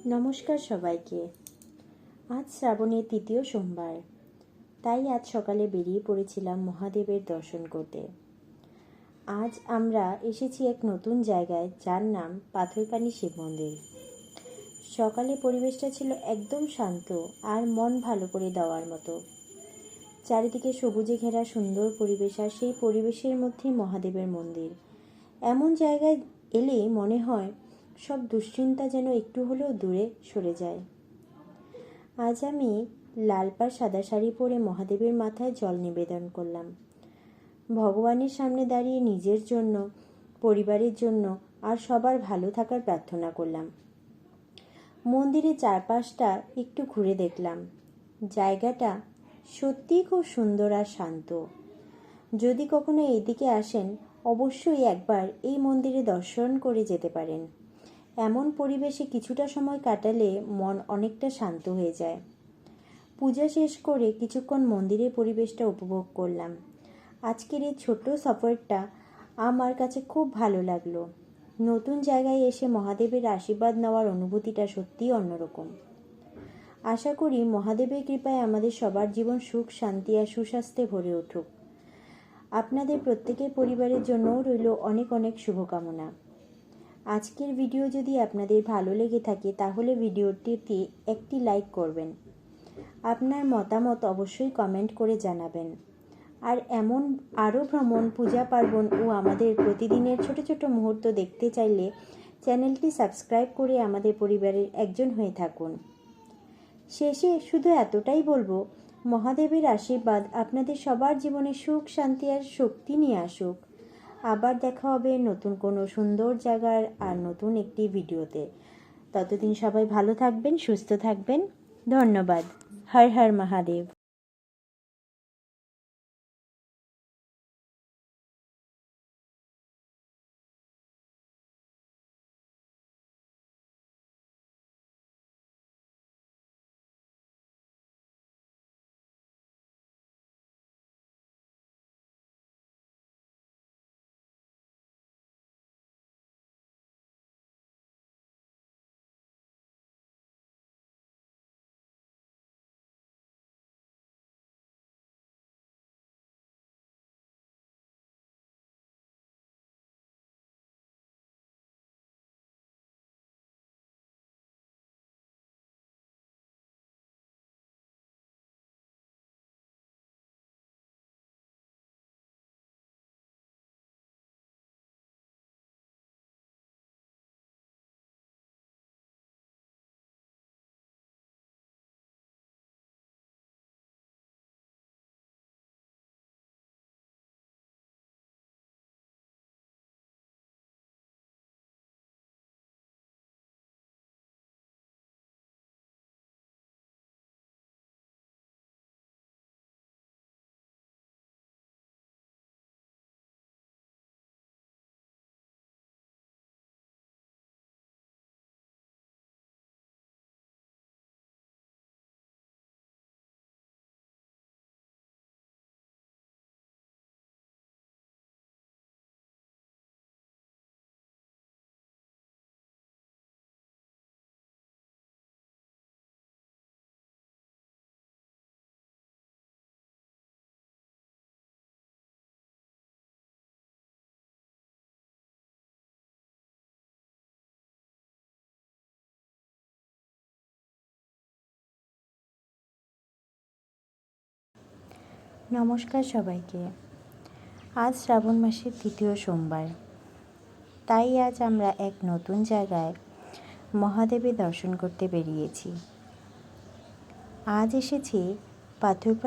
নমস্কার সবাইকে। আজ শ্রাবণের তৃতীয় সোমবার, তাই আজ সকালে বেরিয়ে পড়েছিলাম মহাদেবের দর্শন করতে। আজ আমরা এসেছি এক নতুন জায়গায়, যার নাম পাথরকানি শিব মন্দির। সকালে পরিবেশটা ছিল একদম শান্ত আর মন ভালো করে দেওয়ার মতো। চারিদিকে সবুজে ঘেরা সুন্দর পরিবেশ, আর সেই পরিবেশের মধ্যেই মহাদেবের মন্দির। এমন জায়গায় এলে মনে হয় সব দুশ্চিন্তা যেন একটু হলেও দূরে সরে যায়। আজ আমি লাল পাড় সাদা শাড়ি পরে মহাদেবের মাথায় জল নিবেদন করলাম। ভগবানের সামনে দাঁড়িয়ে নিজের জন্য, পরিবারের জন্য আর সবার ভালো থাকার প্রার্থনা করলাম। মন্দিরের চারপাশটা একটু ঘুরে দেখলাম। জায়গাটা সত্যিই খুব সুন্দর আর শান্ত। যদি কখনো এইদিকে আসেন, অবশ্যই একবার এই মন্দিরে দর্শন করে যেতে পারেন। এমন পরিবেশে কিছুটা সময় কাটালে মন অনেকটা শান্ত হয়ে যায়। পূজা শেষ করে কিছুক্ষণ মন্দিরের পরিবেশটা উপভোগ করলাম। আজকের এই ছোট্ট সফরটা আমার কাছে খুব ভালো লাগলো। নতুন জায়গায় এসে মহাদেবের আশীর্বাদ নেওয়ার অনুভূতিটা সত্যিই অন্যরকম। আশা করি মহাদেবের কৃপায় আমাদের সবার জীবন সুখ, শান্তি আর সুস্বাস্থ্যে ভরে উঠুক। আপনাদের প্রত্যেকের পরিবারের জন্যও রইল অনেক অনেক শুভকামনা। আজকের ভিডিও যদি আপনাদের ভালো লেগে থাকে তাহলে ভিডিওটিতে একটি লাইক করবেন। আপনার মতামত অবশ্যই কমেন্ট করে জানাবেন। আর এমন আরও ভ্রমণ, পূজা পার্বণ ও আমাদের প্রতিদিনের ছোট ছোট মুহূর্ত দেখতে চাইলে চ্যানেলটি সাবস্ক্রাইব করে আমাদের পরিবারের একজন হয়ে থাকুন। শেষে শুধু এতটাই বলবো, মহাদেবের আশীর্বাদ আপনাদের সবার জীবনে সুখ, শান্তি আর শক্তি নিয়ে আসুক। আবার দেখা হবে নতুন কোনো সুন্দর জায়গার আর নতুন একটি ভিডিওতে। ততদিন সবাই ভালো থাকবেন, সুস্থ থাকবেন। ধন্যবাদ। হর হর মহাদেব। নমস্কার সবাইকে। আজ শ্রাবণ মাসের তৃতীয় সোমবার, তাই আজ আমরা এক নতুন জায়গায় মহাদেবের দর্শন করতে বেরিয়েছি। আজ এসেছি পাথরকানি